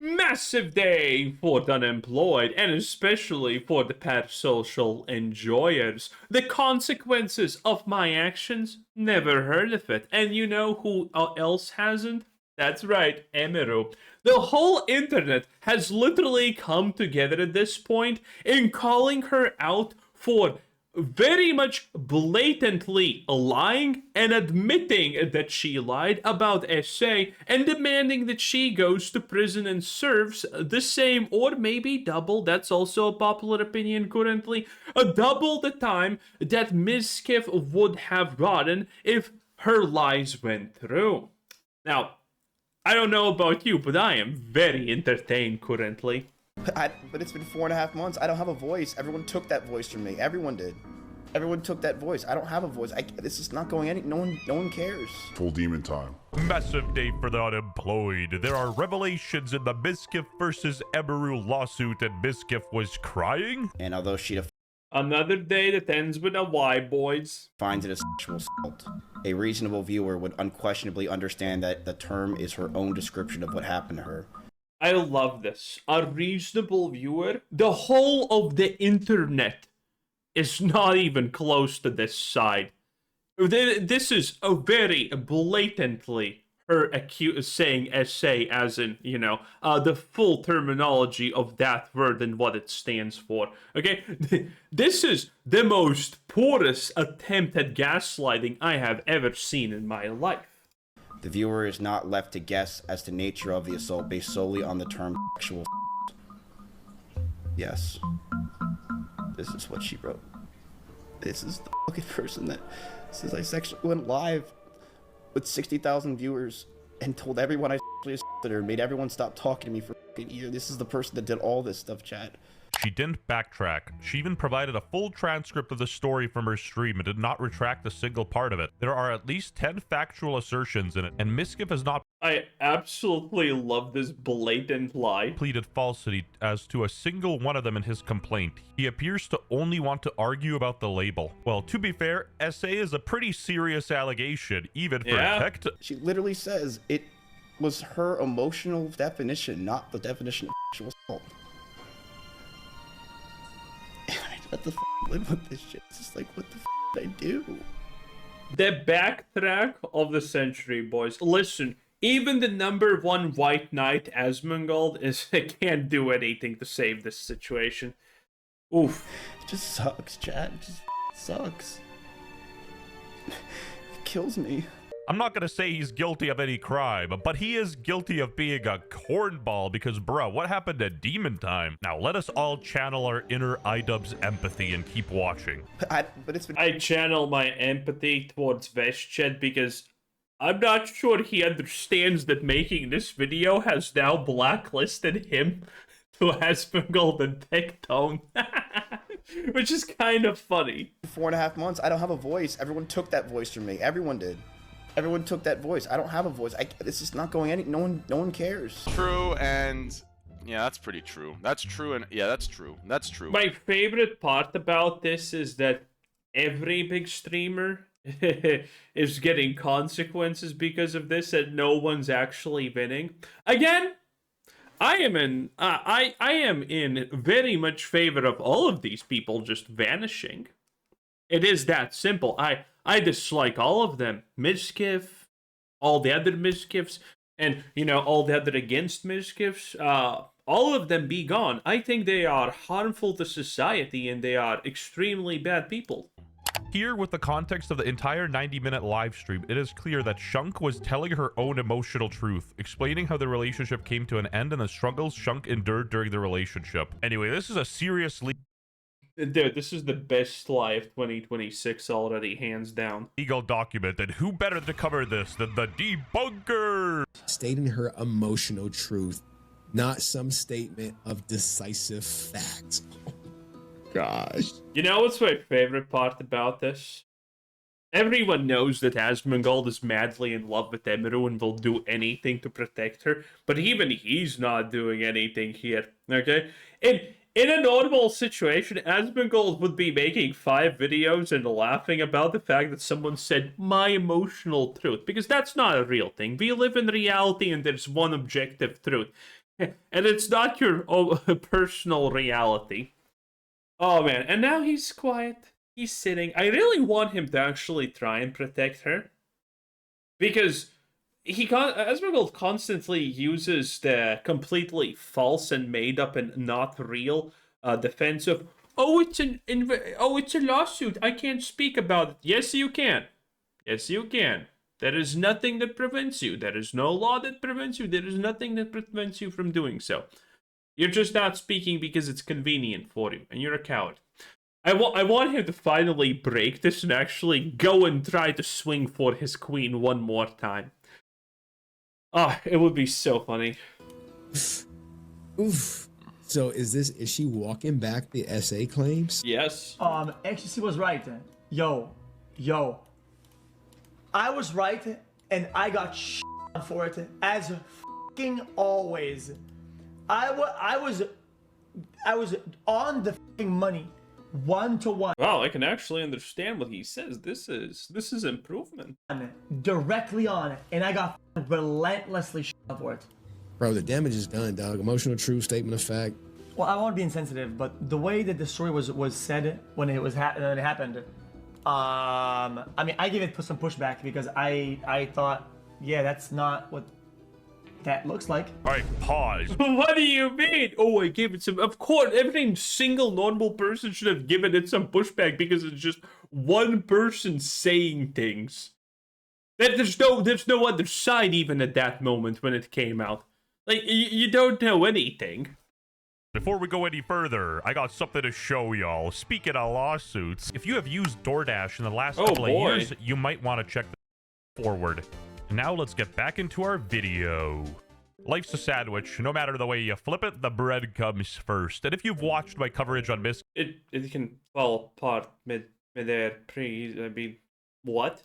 Massive day for the unemployed, and especially for the parasocial enjoyers. The consequences of my actions? Never heard of it. And you know who else hasn't? That's right, Emiru. The whole internet has literally come together at this point in calling her out for very much blatantly lying and admitting that she lied about essay and demanding that she goes to prison and serves the same or maybe double, that's also a popular opinion currently, double the time that Mizkif would have gotten if her lies went through. Now, I don't know about you, but I am very entertained currently. But it's been 4.5 months. I don't have a voice. Everyone took that voice from me. Everyone did. Everyone took that voice. I don't have a voice. This is not going any. No one cares. Full demon time. Massive day for the unemployed. There are revelations in the Mizkif versus Emiru lawsuit, and Mizkif was crying. And although she Another day that ends with a Y, boys. finds it a sexual assault, a reasonable viewer would unquestionably understand that the term is her own description of what happened to her. I love this. A reasonable viewer. The whole of the internet is not even close to this side. This is a very blatantly her saying essay as in, the full terminology of that word and what it stands for. Okay? This is the most porous attempt at gaslighting I have ever seen in my life. The viewer is not left to guess as to nature of the assault based solely on the term sexual. Yes. This is what she wrote. This is the fucking person that says I sexually went live with 60,000 viewers and told everyone I sexually assaulted her, made everyone stop talking to me for a year. This is the person that did all this stuff, chat. She didn't backtrack. She even provided a full transcript of the story from her stream and did not retract a single part of it. There are at least 10 factual assertions in it, and Mizkif has not I absolutely love this blatant lie. pleaded falsity as to a single one of them in his complaint. He appears to only want to argue about the label. Well, to be fair, SA is a pretty serious allegation, even for tech. She literally says it was her emotional definition, not the definition of sexual assault. What the f live with this shit? It's just like, what the f did I do? The backtrack of the century, boys. Listen, even the #1 white knight Asmongold can't do anything to save this situation. Oof. It just sucks, chat. It just sucks. It kills me. I'm not gonna say he's guilty of any crime, but he is guilty of being a cornball because, bruh, what happened at Demon Time? Now, let us all channel our inner iDubbbz empathy and keep watching. I channel my empathy towards Veshched because I'm not sure he understands that making this video has now blacklisted him to Asmongold and Tectone. Which is kind of funny. 4.5 months. I don't have a voice. Everyone took that voice from me. Everyone did. Everyone took that voice. I don't have a voice. This is not going any. No one cares. True, and yeah, that's pretty true. That's true, and yeah, that's true. That's true. My favorite part about this is that every big streamer is getting consequences because of this, and no one's actually winning. Again, I am in very much favor of all of these people just vanishing. It is that simple. I dislike all of them. Mizkif, all the other Mizkifs, and, all the other against Mizkifs, all of them be gone. I think they are harmful to society and they are extremely bad people. Here, with the context of the entire 90-minute live stream, it is clear that Shunk was telling her own emotional truth, explaining how the relationship came to an end and the struggles Shunk endured during the relationship. Anyway, this is a seriously Dude, this is the best lie of 2026 already, hands down. legal document, and who better to cover this than the debunker? Stating her emotional truth, not some statement of decisive fact. Gosh. You know what's my favorite part about this? Everyone knows that Asmongold is madly in love with Emiru and will do anything to protect her, but even he's not doing anything here, okay? In a normal situation, Asmongold would be making 5 videos and laughing about the fact that someone said my emotional truth, because that's not a real thing. We live in reality and there's one objective truth. and it's not your personal reality. Oh man, and now he's quiet. He's sitting. I really want him to actually try and protect her, because Asmongold constantly uses the completely false and made up and not real defense of, oh, it's a lawsuit. I can't speak about it. Yes, you can. Yes, you can. There is nothing that prevents you. There is no law that prevents you. There is nothing that prevents you from doing so. You're just not speaking because it's convenient for you, and you're a coward. I want him to finally break this and actually go and try to swing for his queen one more time. Ah, it would be so funny. Oof. So is she walking back the SA claims? Yes. Ecstasy was right. Yo. I was right, and I got for it, as fucking always. I was on the fucking money, 1-to-1. Wow, I can actually understand what he says. This is improvement. Directly on it, and I got relentlessly for it. Bro, the damage is done, dog. Emotional truth, statement of fact. Well, I won't be insensitive, but the way that the story was said when it was when it happened, I mean, I gave it some pushback because I thought, yeah, that's not what that looks like. All right, pause. What do you mean? Oh, I gave it some. Of course, every single normal person should have given it some pushback because it's just one person saying things. There's no other side even at that moment when it came out. Like, you don't know anything. Before we go any further, I got something to show y'all. Speaking of lawsuits, if you have used DoorDash in the last couple of years, you might want to check forward. Now let's get back into our video. Life's a sandwich. No matter the way you flip it, the bread comes first. And if you've watched my coverage on Mizkif, it can fall apart mid-air, please. I mean, what?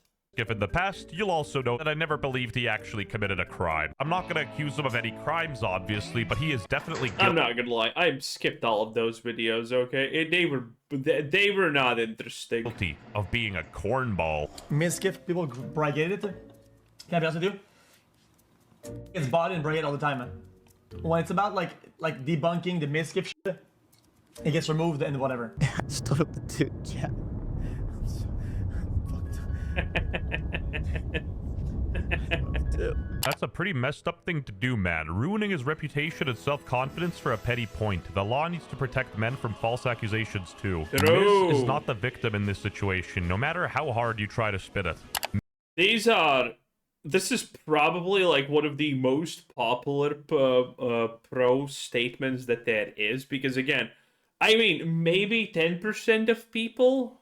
in the past, you'll also know that I never believed he actually committed a crime. I'm not gonna accuse him of any crimes, obviously, but he is definitely guilty. I'm not gonna lie, I skipped all of those videos, okay? They were not interesting. Guilty of being a cornball. Mizkif, people brigade it. Can I be honest with you? It's bought and brigade all the time, man. When it's about like debunking the Mizkif shit, it gets removed and whatever. I stood up the dude, chat. That's a pretty messed up thing to do, man. Ruining his reputation and self-confidence for a petty point. The law needs to protect men from false accusations too. True. Miz is not the victim in this situation, no matter how hard you try to spin it. This is probably like one of the most popular pro statements that there is, because again, I mean, maybe 10% of people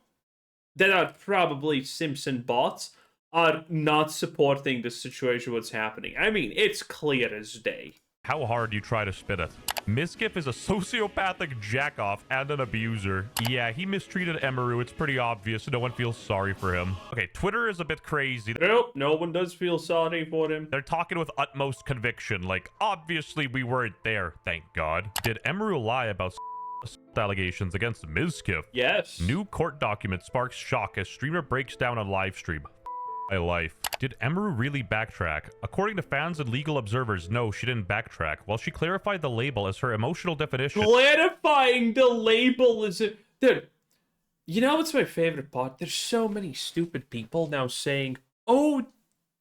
that are probably Simpson bots are not supporting the situation, what's happening. I mean, it's clear as day. How hard you try to spin it. Mizkif is a sociopathic jackoff and an abuser. Yeah, he mistreated Emaru. It's pretty obvious. No one feels sorry for him. Okay, Twitter is a bit crazy. Nope, no one does feel sorry for him. They're talking with utmost conviction, like, obviously we weren't there, thank God. Did Emaru lie about allegations against Mizkif? Yes. New court document sparks shock as streamer breaks down on live stream. My life. Did Emaru really backtrack? According to fans and legal observers, no, she didn't backtrack. While she clarified the label as her emotional definition. Clarifying the label is it? Dude, you know what's my favorite part? There's so many stupid people now saying, "Oh,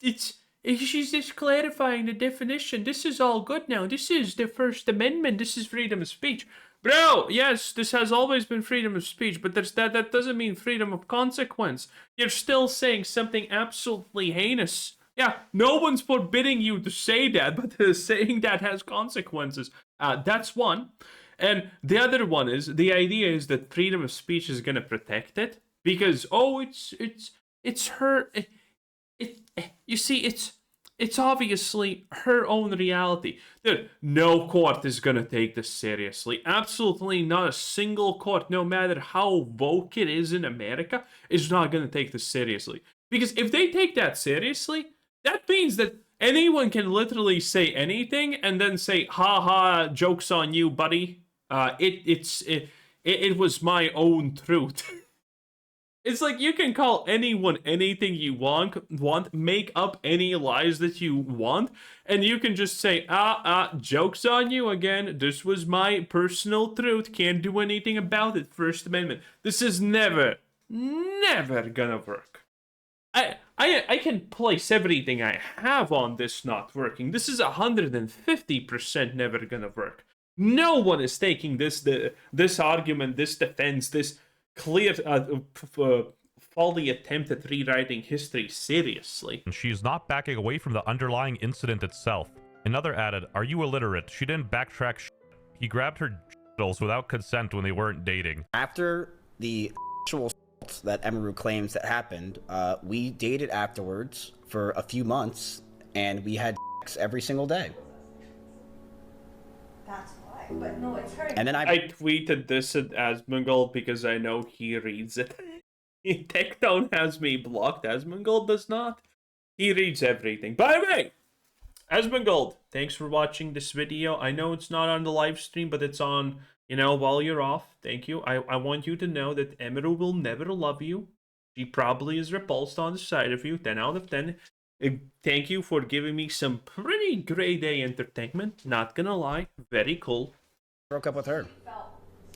she's just clarifying the definition. This is all good now. This is the First Amendment. This is freedom of speech." Bro, yes, this has always been freedom of speech, but that doesn't mean freedom of consequence. You're still saying something absolutely heinous. Yeah, no one's forbidding you to say that, but saying that has consequences. That's one. And the other one is, the idea is that freedom of speech is going to protect it, because, oh, it's her... you see, it's obviously her own reality. Dude, no court is gonna take this seriously. Absolutely not a single court, no matter how woke it is in America, is not gonna take this seriously. Because if they take that seriously, that means that anyone can literally say anything and then say, "Ha ha, joke's on you, buddy. It was my own truth." It's like you can call anyone anything you want, make up any lies that you want, and you can just say, joke's on you again. This was my personal truth. Can't do anything about it. First Amendment. This is never gonna work. I can place everything I have on this not working. This is 150% never gonna work. No one is taking this argument, this defense, this clear, fully attempted rewriting history seriously. And she's not backing away from the underlying incident itself. Another added, "Are you illiterate? She didn't backtrack shit. He grabbed her genitals without consent when they weren't dating." After the actual assault that Emeru claims that happened, we dated afterwards for a few months, and we had sex every single day. That's why. But no, it's her. And then I tweeted this at Asmongold because I know he reads it. Tectone has me blocked. Asmongold does not. He reads everything. By the way, Asmongold, thanks for watching this video. I know it's not on the live stream, but it's on, while you're off. Thank you. I want you to know that Emeru will never love you. She probably is repulsed on the side of you. 10 out of 10. Thank you for giving me some pretty grade A entertainment. Not gonna lie. Very cool. broke up with her.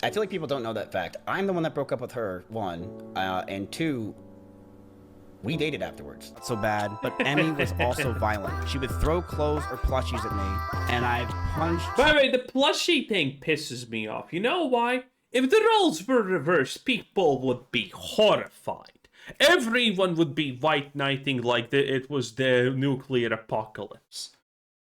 I feel like people don't know that fact. I'm the one that broke up with her, one, and two, we dated afterwards. Not so bad, but Emmy was also violent. She would throw clothes or plushies at me, and I punched... By the way, the plushie thing pisses me off. You know why? If the roles were reversed, people would be horrified. Everyone would be white knighting like it was the nuclear apocalypse.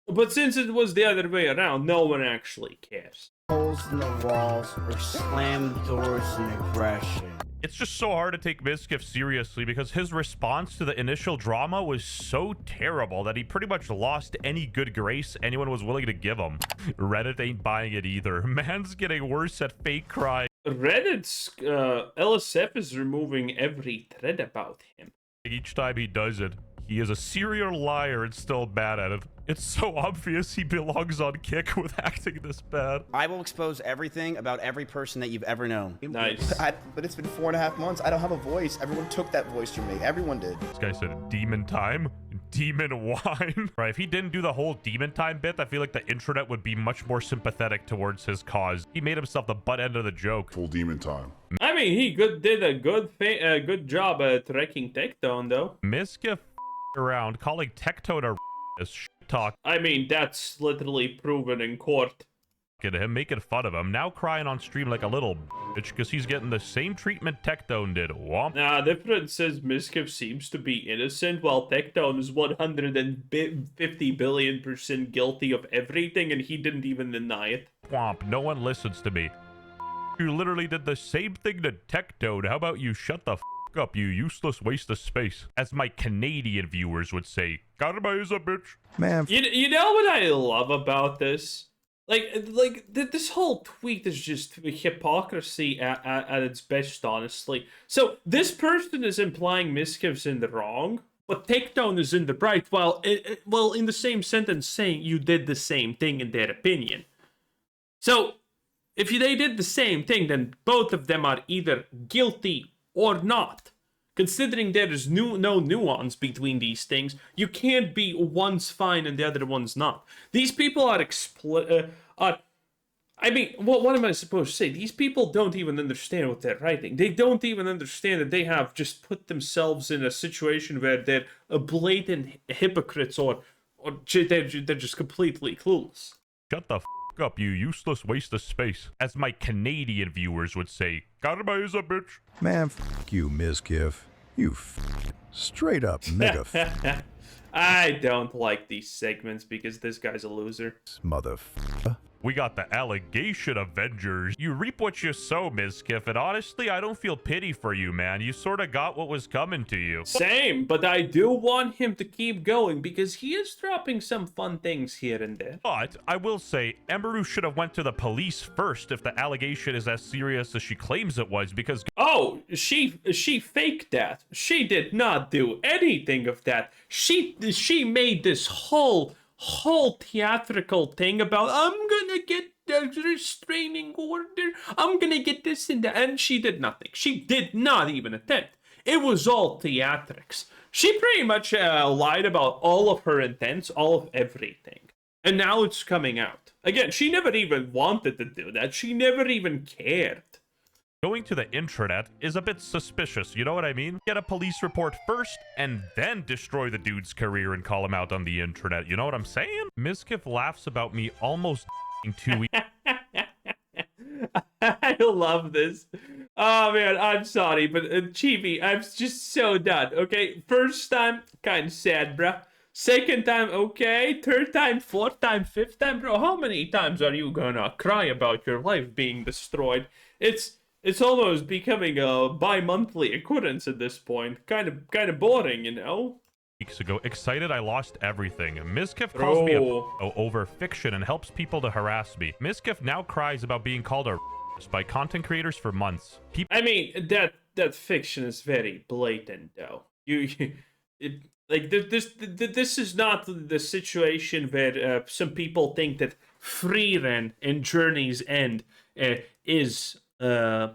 But since it was the other way around, no one actually cares. Holes in the walls or slammed doors in aggression. It's just so hard to take Mizkif seriously because his response to the initial drama was so terrible that he pretty much lost any good grace anyone was willing to give him. Reddit ain't buying it either. Man's getting worse at fake crying. Reddit's LSF is removing every thread about him. Each time he does it, he is a serial liar and still bad at it. It's so obvious he belongs on Kick with acting this bad. I will expose everything about every person that you've ever known. Nice. But it's been 4.5 months. I don't have a voice. Everyone took that voice from me. Everyone did. This guy said demon time, demon wine. Right, if he didn't do the whole demon time bit, I feel like the internet would be much more sympathetic towards his cause. He made himself the butt end of the joke. Full demon time. I mean, he did a good job at wrecking Tectone, though. Mizkif around calling Tectone a shit talk. I mean, that's literally proven in court. At him, making fun of him, now crying on stream like a little bitch because he's getting the same treatment Tectone did. Womp. Nah, difference is Mizkif seems to be innocent, while Tectone is 150 billion% guilty of everything, and he didn't even deny it. Womp. No one listens to me. You literally did the same thing to Tectone. How about you shut the up, you useless waste of space? As my Canadian viewers would say, karma is a bitch. Man, You know what I love about this? This whole tweet is just hypocrisy at its best, honestly. So this person is implying Mizkif's in the wrong, but Tectone is in the right, while in the same sentence saying you did the same thing in their opinion. So if they did the same thing, then both of them are either guilty or not. Considering there is no nuance between these things, you can't be one's fine and the other one's not. These people are I mean, what am I supposed to say? These people don't even understand what they're writing. They don't even understand that they have just put themselves in a situation where they're blatant hypocrites or they're just completely clueless. Shut the up, you useless waste of space. As my Canadian viewers would say, karma is a bitch. man, you, Mizkif. You straight up mega I don't like these segments because this guy's a loser. motherfucker. We got the Allegation Avengers. You reap what you sow, Mizkif, and honestly, I don't feel pity for you, man. You sort of got what was coming to you. Same, but I do want him to keep going because he is dropping some fun things here and there. But I will say, Emeru should have went to the police first if the allegation is as serious as she claims it was, because Oh, she faked that. She did not do anything of that. She made this whole theatrical thing about I'm gonna get a restraining order, I'm gonna get this and that, and she did nothing. She did not even attempt. It was all theatrics. She pretty much lied about all of her intents, all of everything. And now it's coming out. Again, she never even wanted to do that. She never even cared. Going to the intranet is a bit suspicious, you know what I mean? Get a police report first, and then destroy the dude's career and call him out on the intranet, you know what I'm saying? Mizkif laughs about me almost 2 weeks. I love this. Oh man, I'm sorry, but Chibi, I'm just so done. Okay, first time, kind of sad, bruh. Second time, okay. Third time, fourth time, fifth time, bro. How many times are you gonna cry about your life being destroyed? It's almost becoming a bi-monthly occurrence at this point. Kind of boring, you know? Weeks ago, excited I lost everything. Mizkif calls me over fiction and helps people to harass me. Mizkif now cries about being called a by content creators for months. I mean, that fiction is very blatant, though. This is not the situation where some people think that Freeren in Journey's End is a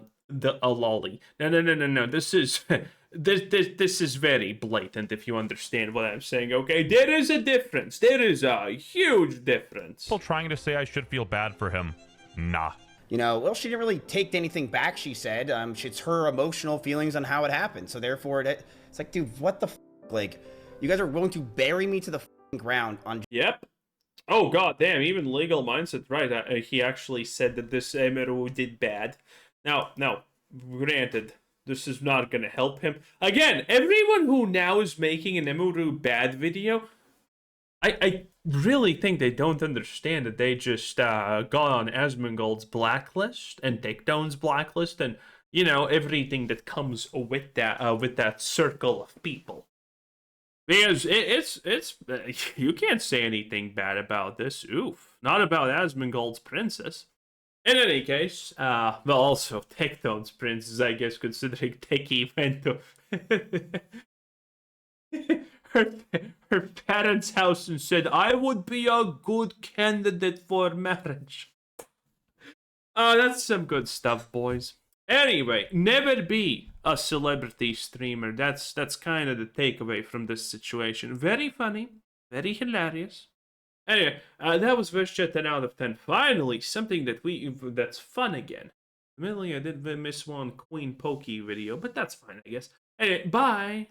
lolly. No. This is this is very blatant. If you understand what I'm saying, okay? There is a difference. There is a huge difference. People trying to say I should feel bad for him. Nah. You know, well, she didn't really take anything back, she said. It's her emotional feelings on how it happened. So therefore, it's like, dude, what the f***? Like, you guys are willing to bury me to the f***ing ground on... Yep. Oh, god damn, even Legal Mindset, right, he actually said that this Emiru did bad. Now, granted, this is not gonna help him. Again, everyone who now is making an Emiru bad video, I really think they don't understand that they just got on Asmongold's blacklist and Takedown's blacklist and, you know, everything that comes with that circle of people. Because it's you can't say anything bad about this. Oof. Not about Asmongold's princess. In any case, well, also Takedown's princess, I guess, considering Teki went to her parents' house and said, I would be a good candidate for marriage. That's some good stuff, boys. Anyway, never be a celebrity streamer. That's kind of the takeaway from this situation. Very funny, very hilarious. Anyway, that was Wish 10 out of 10. Finally, something that's fun again. Admittedly, I did miss one Queen Pokey video, but that's fine, I guess. Anyway, bye.